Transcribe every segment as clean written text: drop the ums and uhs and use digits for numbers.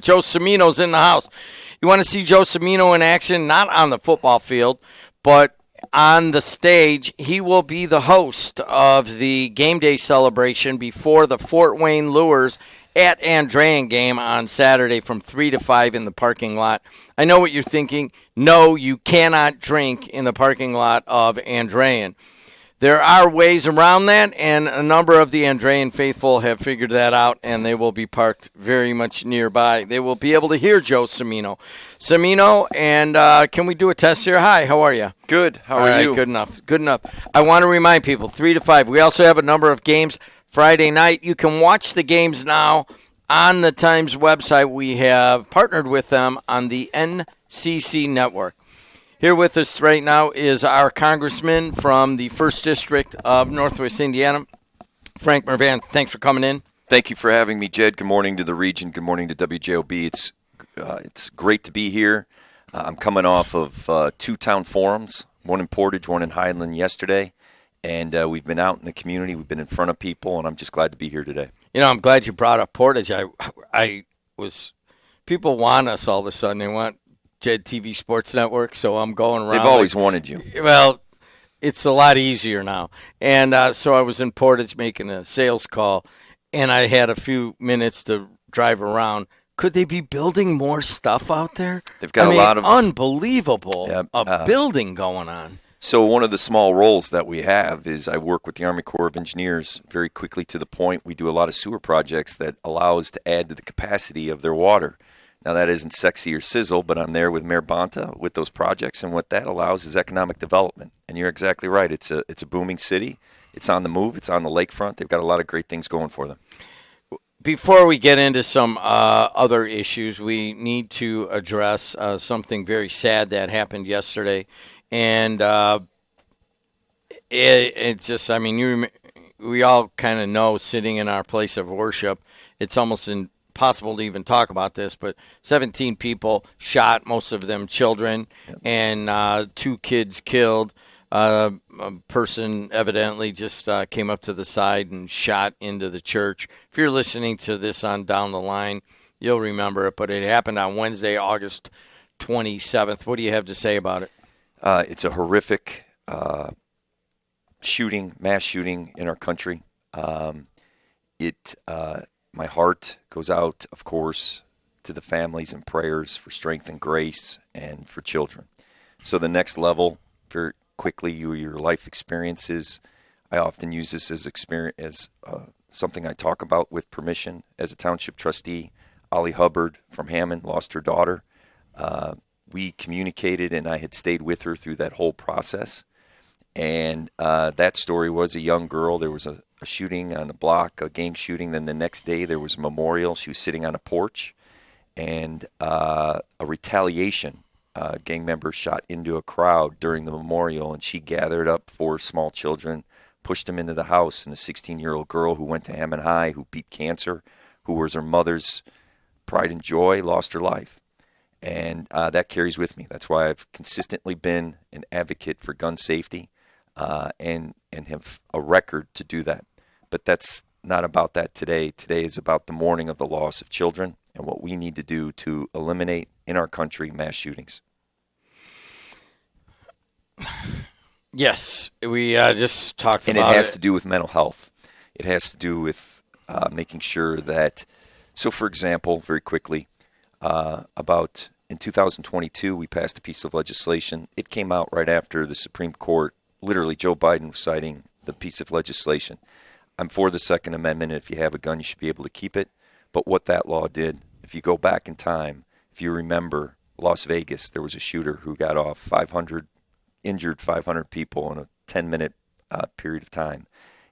Joe Cimino's in the house. You want to see Joe Cimino in action, not on the football field, but on the stage. He will be the host of the game day celebration before the Fort Wayne Lures at Andrean game on Saturday from 3 to 5 in the parking lot. I know what you're thinking. No, you cannot drink in the parking lot of Andrean. There are ways around that, and a number of the Andrean faithful have figured that out, and they will be parked very much nearby. They will be able to hear Joe Cimino. Cimino, and can we do a test here? Hi, how are you? Good. How are you? Good enough. Good enough. I want to remind people, 3 to 5. We also have a number of games Friday night. You can watch the games now on the Times website. We have partnered with them on the NCC network. Here with us right now is our congressman from the 1st District of Northwest Indiana, Frank Mrvan. Thanks for coming in. Thank you for having me, Jed. Good morning to the region. Good morning to WJOB. It's great to be here. I'm coming off of 2 town forums, one in Portage, one in Highland yesterday, and we've been out in the community. We've been in front of people, and I'm just glad to be here today. You know, I'm glad you brought up Portage. People want us all of a sudden. They want JED TV Sports Network, so I'm going around. They've always wanted you. Well, it's a lot easier now. And so I was in Portage making a sales call, and I had a few minutes to drive around. Could they be building more stuff out there? They've got a lot of unbelievable building going on. So one of the small roles that we have is I work with the Army Corps of Engineers. Very quickly to the point, we do a lot of sewer projects that allow us to add to the capacity of their water. Now, that isn't sexy or sizzle, but I'm there with Mayor Bonta with those projects, and what that allows is economic development. And you're exactly right. It's a booming city. It's on the move. It's on the lakefront. They've got a lot of great things going for them. Before we get into some other issues, we need to address something very sad that happened yesterday. And it's just, I mean, we all kind of know, sitting in our place of worship, it's almost impossible to even talk about this, but 17 people shot, most of them children, and 2 kids killed. A person evidently just came up to the side and shot into the church. If you're listening to this on down the line, you'll remember it, but it happened on Wednesday, August 27th. What do you have to say about it? It's a horrific mass shooting in our country. My heart goes out, of course, to the families and prayers for strength and grace and for children. So the next level, very quickly, your life experiences. I often use this as something I talk about with permission. As a township trustee, Ollie Hubbard from Hammond lost her daughter. We communicated, and I had stayed with her through that whole process. And that story was a young girl. There was a shooting on the block, a gang shooting. Then the next day there was a memorial. She was sitting on a porch, and a retaliation. Gang members shot into a crowd during the memorial, and she gathered up 4 small children, pushed them into the house, and a 16-year-old girl who went to Hammond High, who beat cancer, who was her mother's pride and joy, lost her life. And that carries with me. That's why I've consistently been an advocate for gun safety and have a record to do that. But that's not about that today. Today is about the mourning of the loss of children and what we need to do to eliminate in our country mass shootings. Yes, we just talked about it. And it has to do with mental health. It has to do with making sure that, so for example, very quickly, about in 2022, we passed a piece of legislation. It came out right after the Supreme Court, literally Joe Biden was citing the piece of legislation. I'm for the Second Amendment. If you have a gun, you should be able to keep it. But what that law did, if you go back in time, if you remember Las Vegas, there was a shooter who got off injured 500 people in a 10-minute period of time.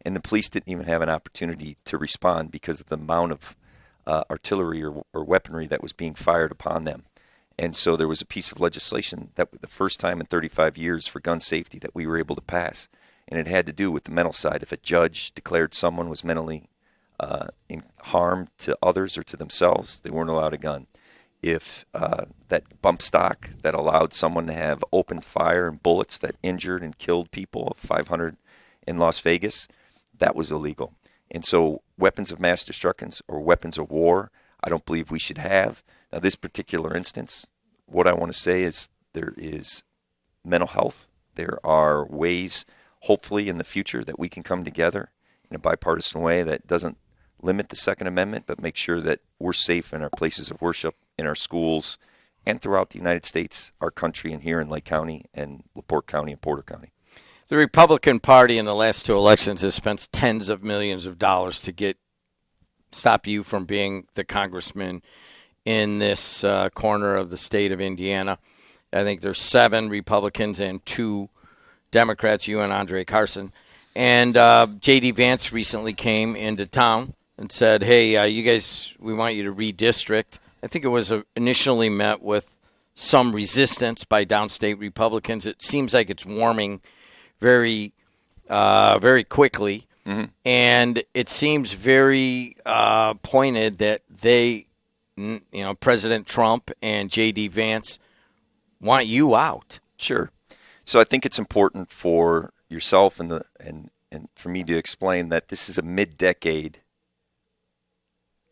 And the police didn't even have an opportunity to respond because of the amount of artillery or weaponry that was being fired upon them. And so there was a piece of legislation that the first time in 35 years for gun safety that we were able to pass. And it had to do with the mental side. If a judge declared someone was mentally in harm to others or to themselves, they weren't allowed a gun. If that bump stock that allowed someone to have open fire and bullets that injured and killed people, 500 in Las Vegas, that was illegal. And so weapons of mass destruction or weapons of war, I don't believe we should have. Now, this particular instance, what I want to say is there is mental health. There are ways, hopefully, in the future that we can come together in a bipartisan way that doesn't limit the Second Amendment, but make sure that we're safe in our places of worship, in our schools, and throughout the United States, our country, and here in Lake County and LaPorte County and Porter County. The Republican Party in the last 2 elections has spent tens of millions of dollars to stop you from being the congressman in this corner of the state of Indiana. I think there's 7 Republicans and 2 Democrats, you and Andre Carson. And J.D. Vance recently came into town and said, hey, you guys, we want you to redistrict. I think it was initially met with some resistance by downstate Republicans. It seems like it's warming very, very quickly. Mm-hmm. And it seems very pointed that President Trump and J.D. Vance want you out. Sure. So I think it's important for yourself and for me to explain that this is a mid-decade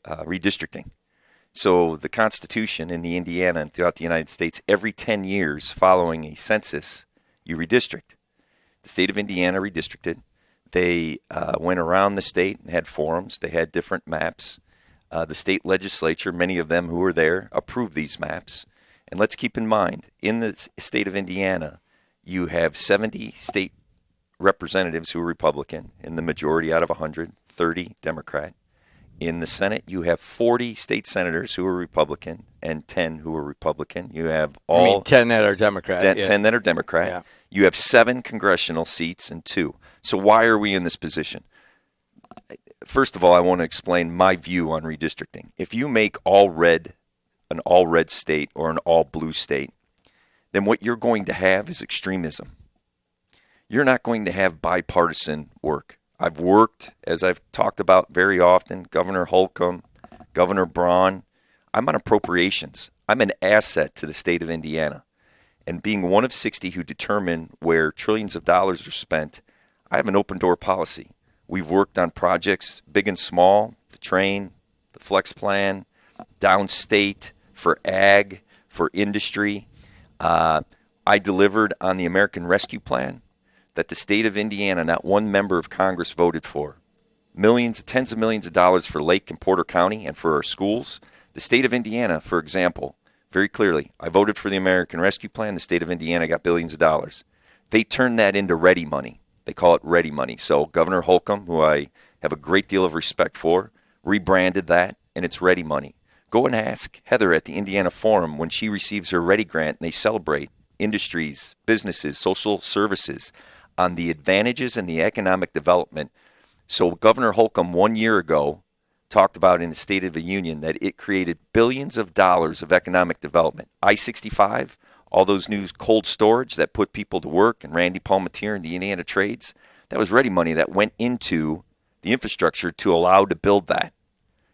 redistricting. So the Constitution in the Indiana and throughout the United States, every 10 years following a census, you redistrict. The state of Indiana redistricted. They went around the state and had forums. They had different maps. The state legislature, many of them who were there, approved these maps. And let's keep in mind, in the state of Indiana, you have 70 state representatives who are Republican, in the majority out of 100, 30 Democrat. In the Senate, you have 40 state senators who are Republican and 10 who are Republican. You have 10 that are Democrat. 10 that are Democrat. Yeah. You have 7 congressional seats and 2. So why are we in this position? First of all, I want to explain my view on redistricting. If you make an all-red state or an all-blue state, then what you're going to have is extremism. You're not going to have bipartisan work. I've worked, as I've talked about very often, Governor Holcomb, Governor Braun. I'm on appropriations. I'm an asset to the state of Indiana. And being one of 60 who determine where trillions of dollars are spent, I have an open door policy. We've worked on projects big and small, the train, the flex plan, downstate, for ag, for industry. I delivered on the American Rescue Plan that the state of Indiana, not one member of Congress voted for. Millions, tens of millions of dollars for Lake and Porter County and for our schools. The state of Indiana, for example, very clearly, I voted for the American Rescue Plan. The state of Indiana got billions of dollars. They turned that into ready money. They call it ready money. So Governor Holcomb, who I have a great deal of respect for, rebranded that, and it's ready money. Go and ask Heather at the Indiana Forum when she receives her Ready Grant and they celebrate industries, businesses, social services on the advantages and the economic development. So Governor Holcomb 1 year ago talked about in the State of the Union that it created billions of dollars of economic development. I-65, all those new cold storage that put people to work, and Randy Palmatier and the Indiana Trades, that was ready money that went into the infrastructure to allow to build that.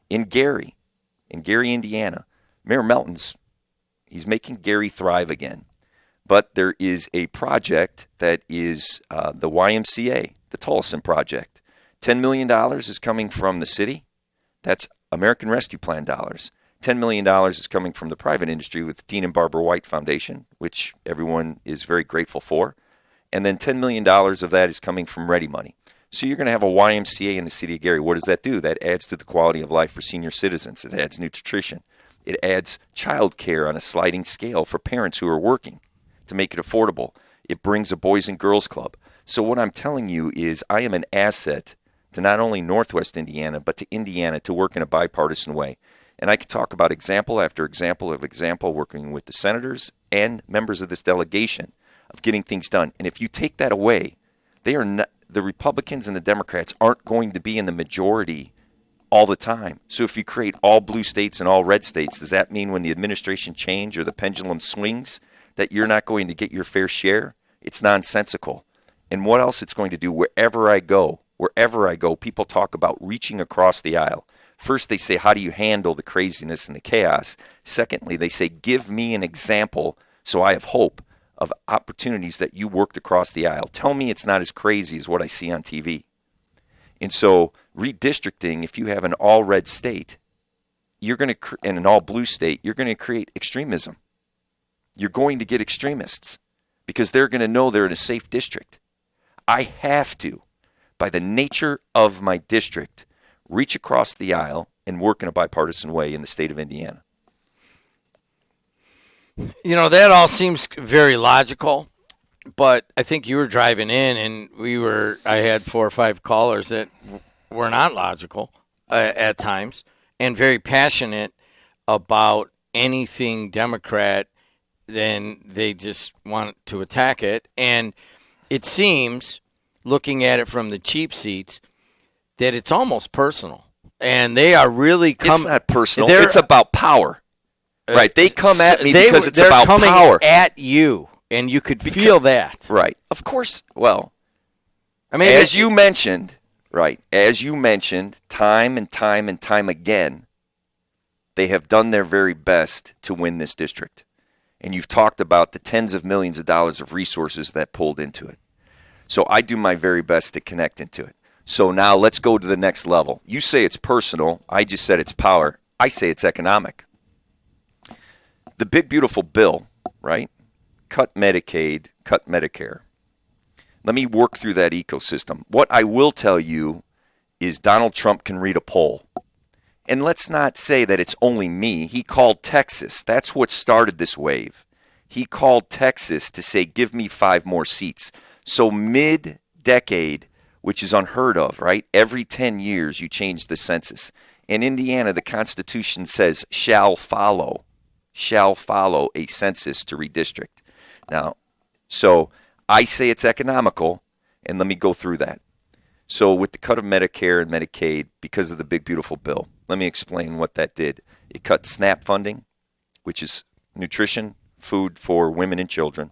In Gary, Indiana, Mayor Melton's, he's making Gary thrive again. But there is a project that is the YMCA, the Tolleson Project. $10 million is coming from the city. That's American Rescue Plan dollars. $10 million is coming from the private industry with Dean and Barbara White Foundation, which everyone is very grateful for. And then $10 million of that is coming from ready money. So you're going to have a YMCA in the city of Gary. What does that do? That adds to the quality of life for senior citizens. It adds nutrition. It adds child care on a sliding scale for parents who are working to make it affordable. It brings a Boys and Girls Club. So what I'm telling you is I am an asset to not only Northwest Indiana, but to Indiana to work in a bipartisan way. And I can talk about example after example of example working with the senators and members of this delegation of getting things done. And if you take that away, they are not, the Republicans and the Democrats aren't going to be in the majority all the time. So if you create all blue states and all red states, does that mean when the administration changes or the pendulum swings that you're not going to get your fair share? It's nonsensical. And what else it's going to do wherever I go, people talk about reaching across the aisle. First, they say, how do you handle the craziness and the chaos? Secondly, they say, give me an example so I have hope of opportunities that you worked across the aisle. Tell me it's not as crazy as what I see on TV. And so redistricting, if you have an all-red state, you're going to, in an all-blue state, you're going to create extremism. You're going to get extremists because they're going to know they're in a safe district. I have to, by the nature of my district, reach across the aisle and work in a bipartisan way in the state of Indiana. That all seems very logical, but I think you were driving in and I had 4 or 5 callers that were not logical at times and very passionate about anything Democrat. Then they just want to attack it. And it seems, looking at it from the cheap seats, that it's almost personal. And they are really coming. It's not personal. It's about power. Right. They come at me because it's about power. They're coming at you, and you could feel that. Right. Of course. Well, I mean, as you mentioned, time and time and time again, they have done their very best to win this district. And you've talked about the tens of millions of dollars of resources that pulled into it. So I do my very best to connect into it. So now let's go to the next level. You say it's personal. I just said it's power. I say it's economic. The big, beautiful bill, right? Cut Medicaid, cut Medicare. Let me work through that ecosystem. What I will tell you is Donald Trump can read a poll. And let's not say that it's only me. He called Texas. That's what started this wave. He called Texas to say, give me 5 more seats. So mid-decade, which is unheard of, right? Every 10 years you change the census. In Indiana, the Constitution says shall follow a census to redistrict. Now, so I say it's economical, and let me go through that. So with the cut of Medicare and Medicaid, because of the big, beautiful bill, let me explain what that did. It cut SNAP funding, which is nutrition, food for women and children.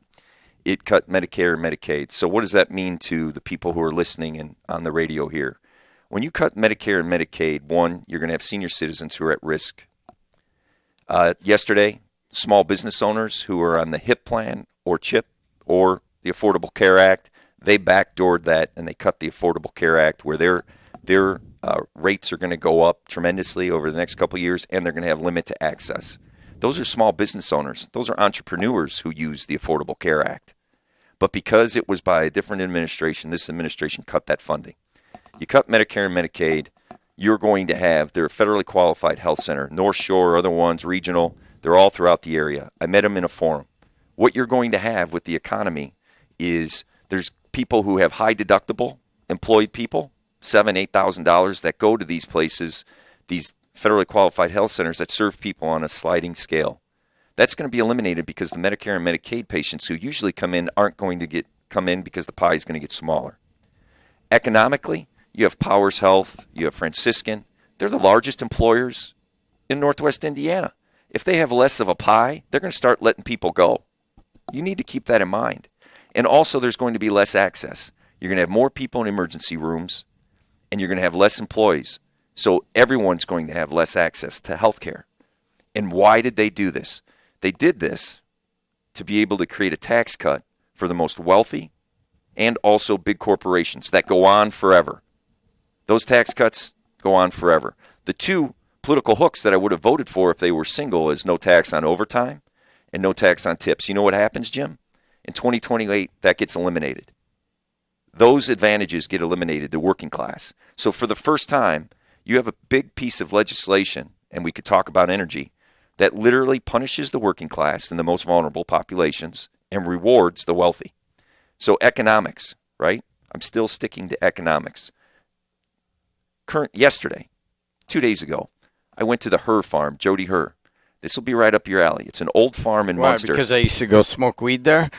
It cut Medicare and Medicaid. So what does that mean to the people who are listening and on the radio here? When you cut Medicare and Medicaid, one, you're going to have senior citizens who are at risk. Yesterday, small business owners who are on the HIP plan or CHIP or the Affordable Care Act, they backdoored that and they cut the Affordable Care Act where their rates are going to go up tremendously over the next couple of years, and they're going to have limit to access. Those are small business owners. Those are entrepreneurs who use the Affordable Care Act. But because it was by a different administration, this administration cut that funding. You cut Medicare and Medicaid, you're going to have, they're a federally qualified health center, North Shore, other ones, regional, they're all throughout the area. I met them in a forum. What you're going to have with the economy is there's people who have high deductible, employed people, $7,000, $8,000 that go to these places, these federally qualified health centers that serve people on a sliding scale. That's going to be eliminated because the Medicare and Medicaid patients who usually come in aren't going to come in because the pie is going to get smaller. Economically, you have Powers Health, you have Franciscan. They're the largest employers in Northwest Indiana. If they have less of a pie, they're going to start letting people go. You need to keep that in mind. And also, there's going to be less access. You're going to have more people in emergency rooms, and you're going to have less employees. So everyone's going to have less access to health care. And why did they do this? They did this to be able to create a tax cut for the most wealthy and also big corporations that go on forever. Those tax cuts go on forever. The two political hooks that I would have voted for if they were single is no tax on overtime and no tax on tips. You know what happens, Jim? In 2028, that gets eliminated. Those advantages get eliminated, the working class. So for the first time, you have a big piece of legislation, and we could talk about energy, that literally punishes the working class and the most vulnerable populations and rewards the wealthy. So economics, right? I'm still sticking to economics. Yesterday, 2 days ago, I went to the Herr farm, Jody Herr. This will be right up your alley. It's an old farm in Munster. Because I used to go smoke weed there?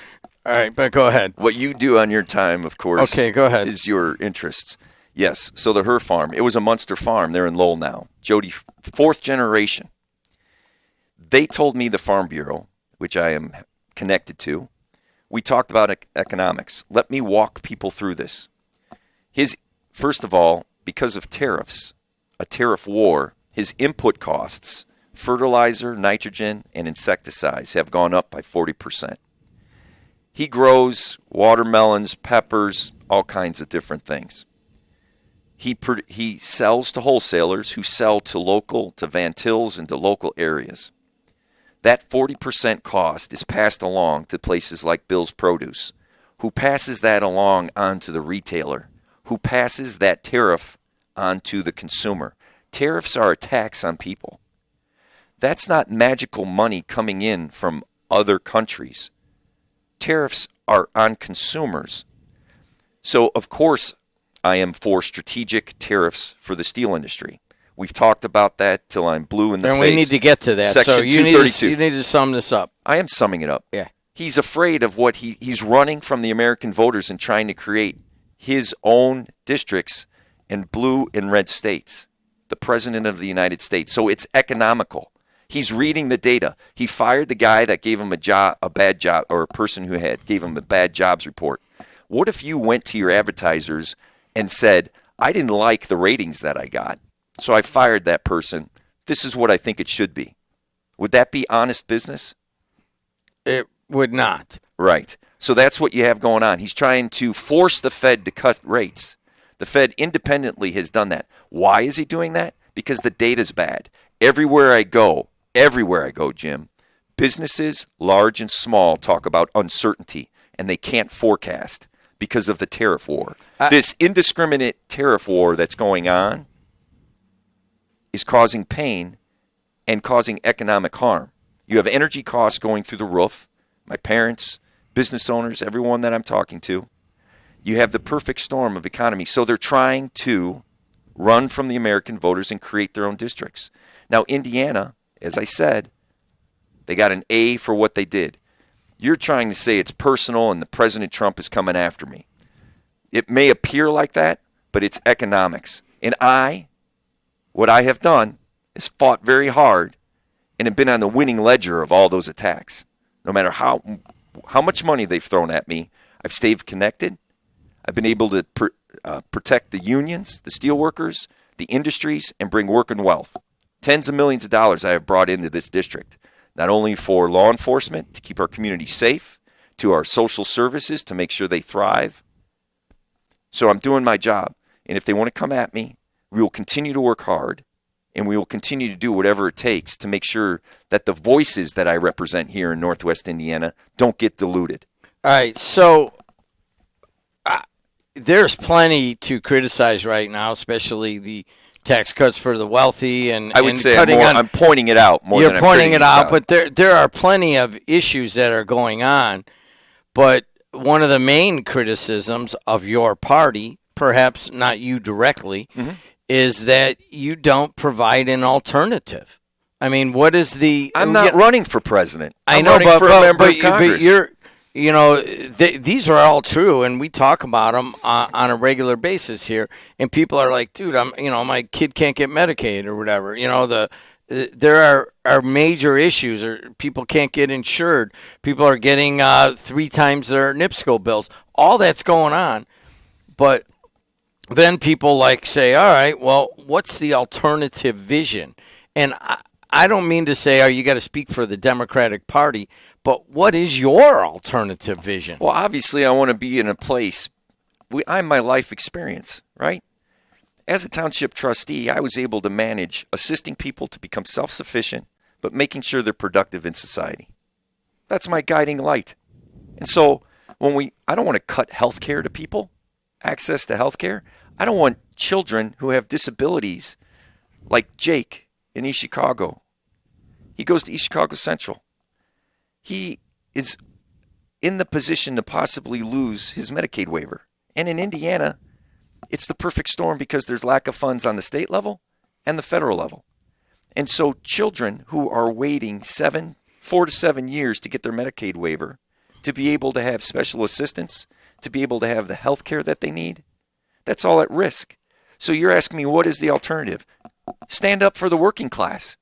All right, but go ahead. What you do on your time, of course, okay, go ahead, is your interests. Yes, so the Herr farm. It was a Munster farm. They're in Lowell now. Jody, 4th generation. They told me, the Farm Bureau, which I am connected to, we talked about economics. Let me walk people through this. First of all, because of tariffs, a tariff war, his input costs, fertilizer, nitrogen, and insecticides have gone up by 40%. He grows watermelons, peppers, all kinds of different things. He sells to wholesalers who sell to Van Til's and to local areas. That 40% cost is passed along to places like Bill's Produce, who passes that along onto the retailer, who passes that tariff onto the consumer. Tariffs are a tax on people. That's not magical money coming in from other countries. Tariffs are on consumers. So, of course, I am for strategic tariffs for the steel industry. We've talked about that till I'm blue in the face. And we need to get to that. Section so you 232. need to sum this up. I am summing it up. Yeah. He's afraid of what he's running from the American voters and trying to create his own districts in blue and red states, the President of the United States. So it's economical. He's reading the data. He fired the guy that gave him a bad job, or a person who gave him a bad jobs report. What if you went to your advertisers and said, I didn't like the ratings that I got, so I fired that person. This is what I think it should be. Would that be honest business? It would not. Right. So that's what you have going on. He's trying to force the Fed to cut rates. The Fed independently has done that. Why is he doing that? Because the data's bad. Everywhere I go, Jim, businesses, large and small, talk about uncertainty, and they can't forecast because of the tariff war. This indiscriminate tariff war that's going on is causing pain and causing economic harm. You have energy costs going through the roof. My parents, business owners, everyone that I'm talking to. You have the perfect storm of economy. So they're trying to run from the American voters and create their own districts. Now, Indiana, as I said, they got an A for what they did. You're trying to say it's personal and the President Trump is coming after me. It may appear like that, but it's economics. And what I have done is fought very hard and have been on the winning ledger of all those attacks. No matter how much money they've thrown at me, I've stayed connected. I've been able to protect the unions, the steelworkers, the industries, and bring work and wealth. Tens of millions of dollars I have brought into this district, not only for law enforcement to keep our community safe, to our social services to make sure they thrive. So I'm doing my job. And if they want to come at me, we will continue to work hard, and we will continue to do whatever it takes to make sure that the voices that I represent here in Northwest Indiana don't get diluted. All right, so there's plenty to criticize right now, especially the tax cuts for the wealthy, and I would say cutting I'm pointing it out more than I'm pointing it out. out. But there are plenty of issues that are going on. But one of the main criticisms of your party, perhaps not you directly, is that you don't provide an alternative. I mean, what is the? I'm not running for president. I know, running for a member of Congress. But these are all true, and we talk about them on a regular basis here. And people are like, "Dude, my kid can't get Medicaid or whatever." There are major issues, or people can't get insured. People are getting 3 times their NIPSCO bills. All that's going on, but then people say, "All right, well, what's the alternative vision?" And I don't mean to say, you got to speak for the Democratic Party, but what is your alternative vision? Well, obviously, I want to be in a place. I'm my life experience, right? As a township trustee, I was able to manage assisting people to become self-sufficient, but making sure they're productive in society. That's my guiding light. And so I don't want to cut health care to people, access to health care. I don't want children who have disabilities like Jake in East Chicago. He goes to East Chicago Central. He is in the position to possibly lose his Medicaid waiver. And in Indiana, it's the perfect storm because there's lack of funds on the state level and the federal level. And so children who are waiting 4 to 7 years to get their Medicaid waiver, to be able to have special assistance, to be able to have the health care that they need, that's all at risk. So you're asking me, what is the alternative? Stand up for the working class.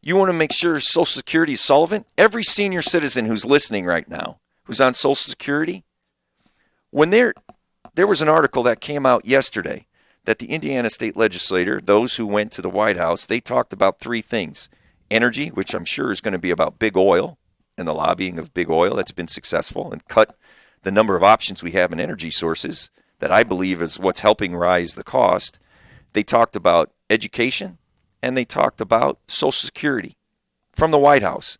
You want to make sure Social Security is solvent? Every senior citizen who's listening right now, who's on Social Security, when there was an article that came out yesterday that the Indiana state legislator, those who went to the White House, they talked about 3 things. Energy, which I'm sure is going to be about big oil and the lobbying of big oil that's been successful and cut the number of options we have in energy sources that I believe is what's helping rise the cost. They talked about education and they talked about Social Security from the White House.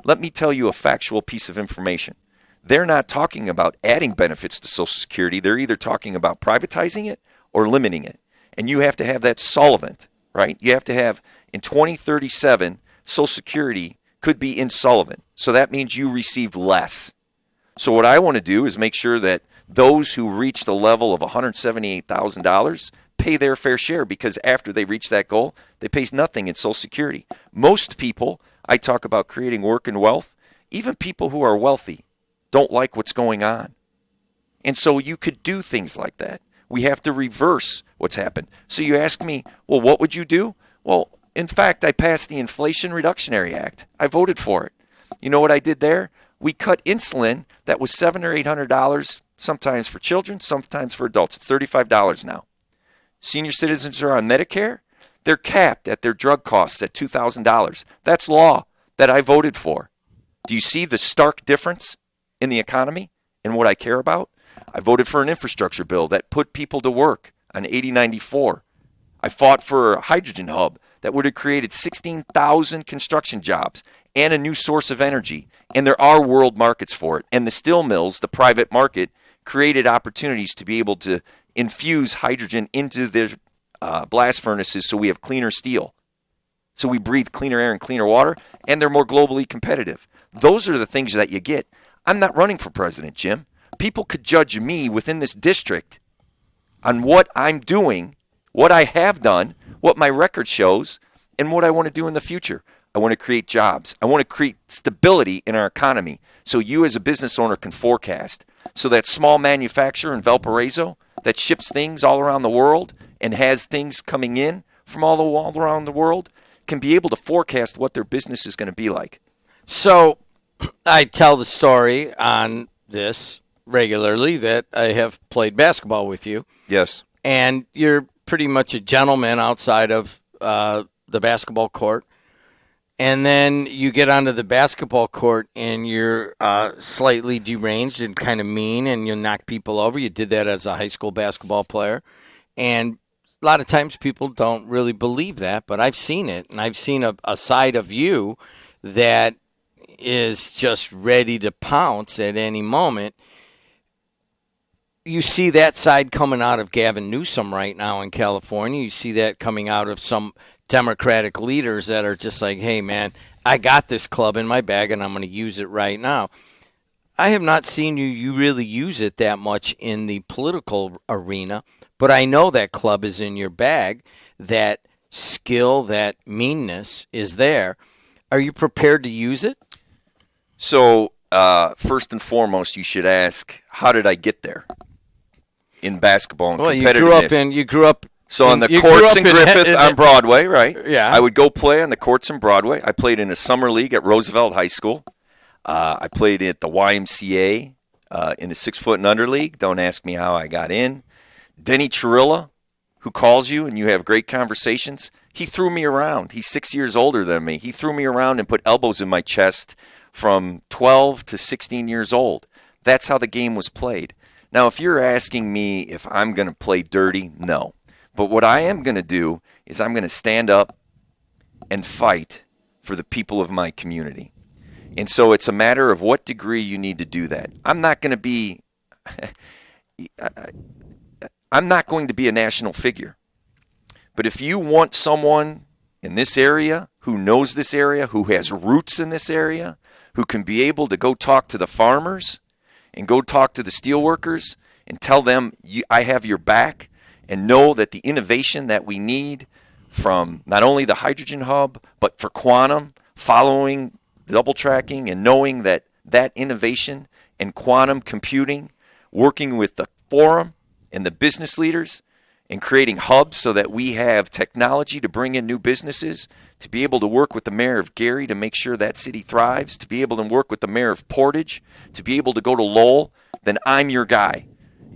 Let me tell you a factual piece of information. They're not talking about adding benefits to Social Security. They're either talking about privatizing it or limiting it. And you have to have that solvent, right? You have to have, in 2037, Social Security could be insolvent. So that means you received less. So what I want to do is make sure that those who reach the level of $178,000 pay their fair share, because after they reach that goal, they pay nothing in Social Security. Most people, I talk about creating work and wealth, even people who are wealthy don't like what's going on. And so you could do things like that. We have to reverse what's happened. So you ask me, well, what would you do? Well, in fact, I passed the Inflation Reductionary Act. I voted for it. You know what I did there? We cut insulin that was $700 or $800, sometimes for children, sometimes for adults. It's $35 now. Senior citizens who are on Medicare, they're capped at their drug costs at $2,000. That's law that I voted for. Do you see the stark difference in the economy and what I care about? I voted for an infrastructure bill that put people to work on 8094. I fought for a hydrogen hub that would have created 16,000 construction jobs and a new source of energy. And there are world markets for it. And the steel mills, the private market, created opportunities to be able to infuse hydrogen into their blast furnaces so we have cleaner steel. So we breathe cleaner air and cleaner water, and they're more globally competitive. Those are the things that you get. I'm not running for president, Jim. People could judge me within this district on what I'm doing, what I have done, what my record shows, and what I want to do in the future. I want to create jobs. I want to create stability in our economy so you as a business owner can forecast. So that small manufacturer in Valparaiso that ships things all around the world and has things coming in from all around the world can be able to forecast what their business is going to be like. So I tell the story on this regularly that I have played basketball with you. Yes. And you're pretty much a gentleman outside of the basketball court. And then you get onto the basketball court and you're slightly deranged and kind of mean and you knock people over. You did that as a high school basketball player. And a lot of times people don't really believe that, but I've seen it. And I've seen a side of you that is just ready to pounce at any moment. You see that side coming out of Gavin Newsom right now in California. You see that coming out of some Democratic leaders that are just like, hey, man, I got this club in my bag and I'm going to use it right now. I have not seen you really use it that much in the political arena, but I know that club is in your bag. That skill, that meanness is there. Are you prepared to use it? So first and foremost, you should ask, how did I get there in basketball and competitiveness? You grew up. So on the courts in Griffith on Broadway, right? Yeah. I would go play on the courts in Broadway. I played in a summer league at Roosevelt High School. I played at the YMCA in the 6 foot and under league. Don't ask me how I got in. Denny Chirilla, who calls you and you have great conversations, he threw me around. He's 6 years older than me. He threw me around and put elbows in my chest from 12 to 16 years old. That's how the game was played. Now, if you're asking me if I'm going to play dirty, no. But what I am going to do is I'm going to stand up and fight for the people of my community. And so it's a matter of what degree you need to do that. I'm not going to be a national figure. But if you want someone in this area who knows this area, who has roots in this area, who can be able to go talk to the farmers and go talk to the steelworkers and tell them, I have your back, and know that the innovation that we need from not only the hydrogen hub, but for quantum, following double tracking and knowing that that innovation and quantum computing, working with the forum and the business leaders and creating hubs so that we have technology to bring in new businesses, to be able to work with the mayor of Gary to make sure that city thrives, to be able to work with the mayor of Portage, to be able to go to Lowell, then I'm your guy.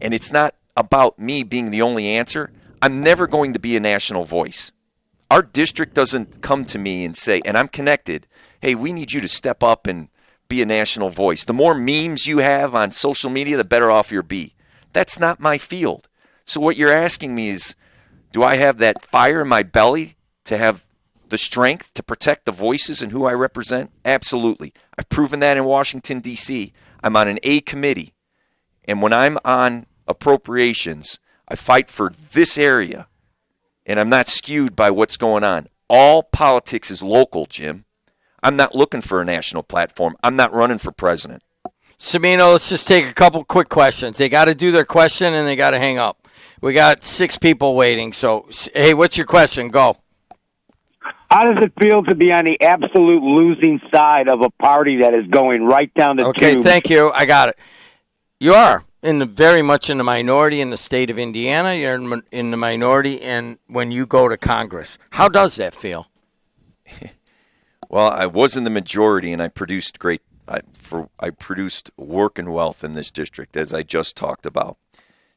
And it's not about me being the only answer. I'm never going to be a national voice. Our district doesn't come to me and say, and I'm connected, hey, we need you to step up and be a national voice. The more memes you have on social media, the better off you'll be. That's not my field. So what you're asking me is, do I have that fire in my belly to have the strength to protect the voices and who I represent? Absolutely. I've proven that in Washington, D.C. I'm on an A committee. And when I'm on appropriations, I fight for this area. And I'm not skewed by what's going on. All politics is local, Jim. I'm not looking for a national platform. I'm not running for president. Cimino, let's just take a couple quick questions. They got to do their question and they got to hang up. We got 6 people waiting. So, hey, what's your question? Go. How does it feel to be on the absolute losing side of a party that is going right down the tube? Okay, thank you. I got it. You are very much in the minority in the state of Indiana. You're in the minority and when you go to Congress. How does that feel? Well, I was in the majority, and I produced I produced work and wealth in this district, as I just talked about.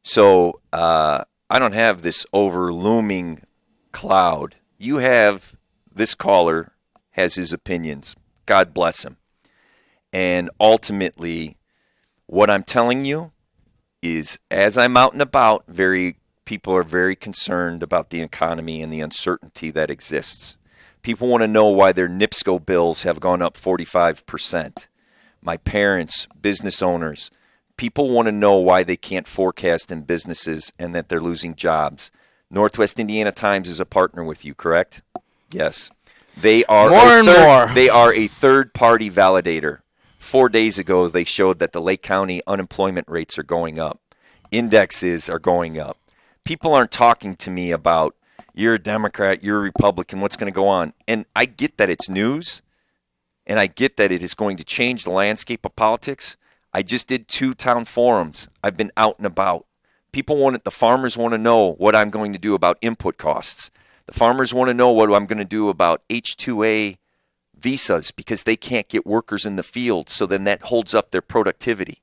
So I don't have this overlooming cloud. You have this caller has his opinions. God bless him. And ultimately, what I'm telling you is, as I'm out and about, people are very concerned about the economy and the uncertainty that exists. People want to know why their NIPSCO bills have gone up 45%. My parents, business owners, people want to know why they can't forecast in businesses and that they're losing jobs. Northwest Indiana Times is a partner with you, correct? Yes. They are They are a third-party validator. 4 days ago, they showed that the Lake County unemployment rates are going up. Indexes are going up. People aren't talking to me about, you're a Democrat, you're a Republican, what's going to go on? And I get that it's news, and I get that it is going to change the landscape of politics. I just did 2 town forums. I've been out and about. The farmers want to know what I'm going to do about input costs. The farmers want to know what I'm going to do about H-2A visas because they can't get workers in the field, so then that holds up their productivity.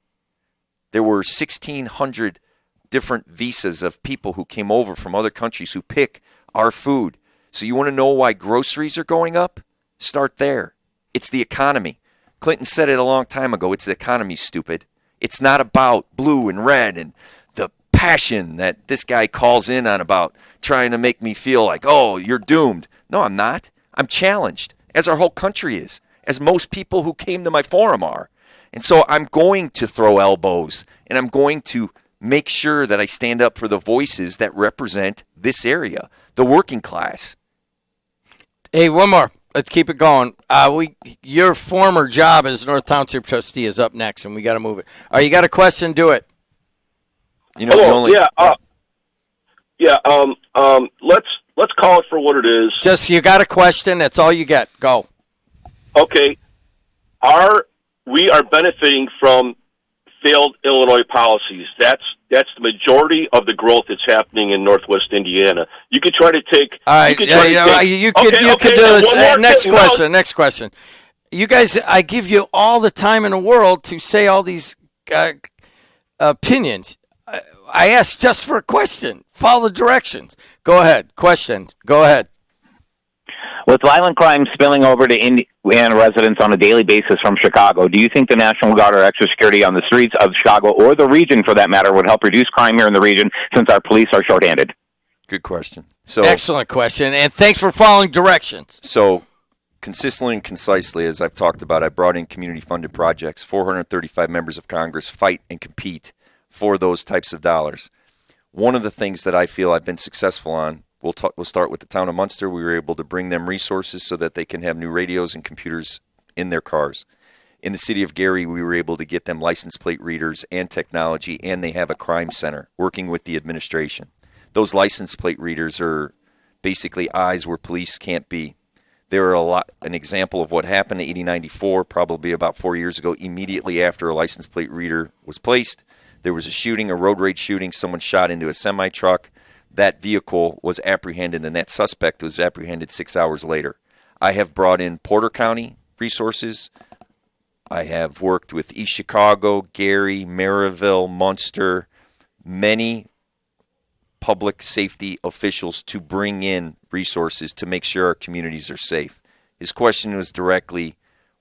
There were 1,600 different visas of people who came over from other countries who pick our food. So you want to know why groceries are going up? Start there. It's the economy. Clinton said it a long time ago. It's the economy, stupid. It's not about blue and red and the passion that this guy calls in on about trying to make me feel like, oh, you're doomed. No, I'm not. I'm challenged, as our whole country is, as most people who came to my forum are. And so I'm going to throw elbows, and I'm going to make sure that I stand up for the voices that represent this area, the working class. Hey, one more. Let's keep it going. Your former job as North Township trustee is up next, and we got to move it. You got a question? Do it. Let's call it for what it is. Just you got a question. That's all you get. Go. Okay. We are benefiting from failed Illinois policies. That's the majority of the growth that's happening in Northwest Indiana. You could try to take. All right. You could do this. Next question. You guys, I give you all the time in the world to say all these opinions. I asked just for a question. Follow the directions. Go ahead. Question. Go ahead. With violent crime spilling over to Indiana residents on a daily basis from Chicago, do you think the National Guard or extra security on the streets of Chicago, or the region for that matter, would help reduce crime here in the region since our police are shorthanded? Good question. Excellent question, and thanks for following directions. So, consistently and concisely, as I've talked about, I brought in community-funded projects. 435 members of Congress fight and compete for those types of dollars. One of the things that I feel I've been successful on, we'll start with the town of Munster. We were able to bring them resources so that they can have new radios and computers in their cars. In the city of Gary, we were able to get them license plate readers and technology, and they have a crime center working with the administration. Those license plate readers are basically eyes where police can't be. They're an example of what happened in 8094, probably about 4 years ago. Immediately after a license plate reader was placed, there was a road rage shooting. Someone shot into a semi-truck. That vehicle was apprehended, and that suspect was apprehended 6 hours later. I have brought in Porter County resources. I have worked with East Chicago, Gary, Maryville, Munster, many public safety officials to bring in resources to make sure our communities are safe. His question was directly,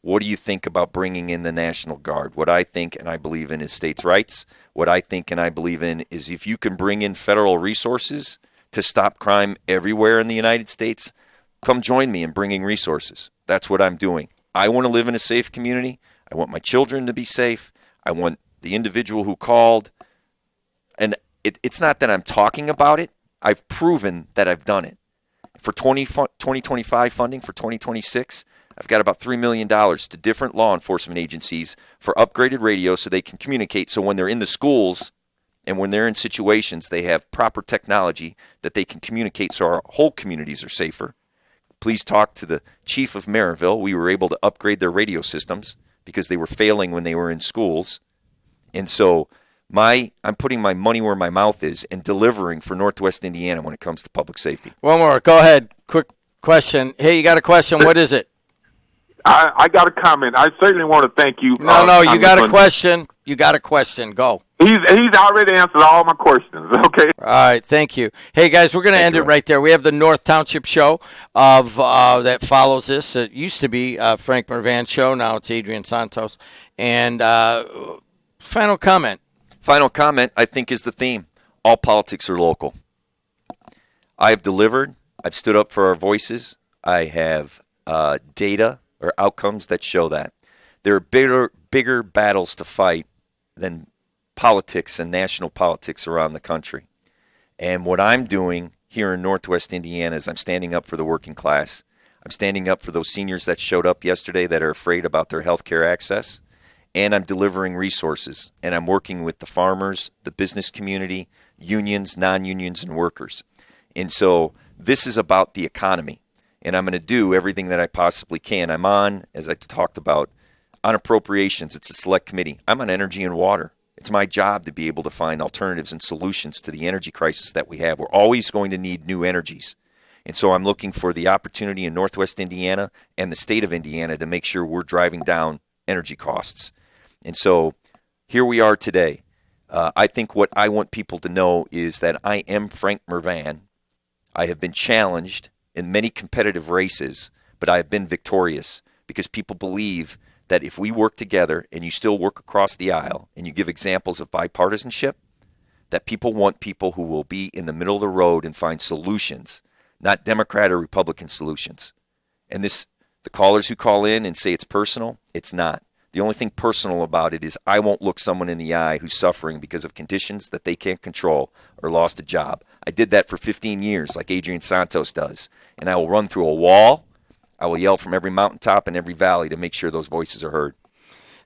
what do you think about bringing in the National Guard? What I think and I believe in is states' rights. What I think and I believe in is if you can bring in federal resources to stop crime everywhere in the United States, come join me in bringing resources. That's what I'm doing. I want to live in a safe community. I want my children to be safe. I want the individual who called. And it's not that I'm talking about it. I've proven that I've done it. For 2025 funding, for 2026, I've got about $3 million to different law enforcement agencies for upgraded radio so they can communicate. So when they're in the schools and when they're in situations, they have proper technology that they can communicate so our whole communities are safer. Please talk to the chief of Maryville. We were able to upgrade their radio systems because they were failing when they were in schools. And so I'm putting my money where my mouth is and delivering for Northwest Indiana when it comes to public safety. One more. Go ahead. Quick question. Hey, you got a question. What is it? I got a comment. I certainly want to thank you. No, you got a question. You got a question. Go. He's already answered all my questions. Okay. All right. Thank you. Hey, guys, we're going to end it right there. We have the North Township Show of that follows this. It used to be Frank Mrvan Show. Now it's Adrian Santos. And final comment. Final comment, I think, is the theme. All politics are local. I have delivered. I've stood up for our voices. I have data or outcomes that show that. There are bigger battles to fight than politics and national politics around the country. And what I'm doing here in Northwest Indiana is I'm standing up for the working class. I'm standing up for those seniors that showed up yesterday that are afraid about their health care access. And I'm delivering resources. And I'm working with the farmers, the business community, unions, non-unions, and workers. And so this is about the economy. And I'm going to do everything that I possibly can. I'm on, as I talked about, on appropriations. It's a select committee. I'm on energy and water. It's my job to be able to find alternatives and solutions to the energy crisis that we have. We're always going to need new energies. And so I'm looking for the opportunity in Northwest Indiana and the state of Indiana to make sure we're driving down energy costs. And so here we are today. I think what I want people to know is that I am Frank Mrvan. I have been challenged in many competitive races, but I have been victorious because people believe that if we work together and you still work across the aisle and you give examples of bipartisanship, that people want people who will be in the middle of the road and find solutions, not Democrat or Republican solutions. And the callers who call in and say it's personal, it's not. The only thing personal about it is I won't look someone in the eye who's suffering because of conditions that they can't control or lost a job. I did that for 15 years like Adrian Santos does. And I will run through a wall. I will yell from every mountaintop and every valley to make sure those voices are heard.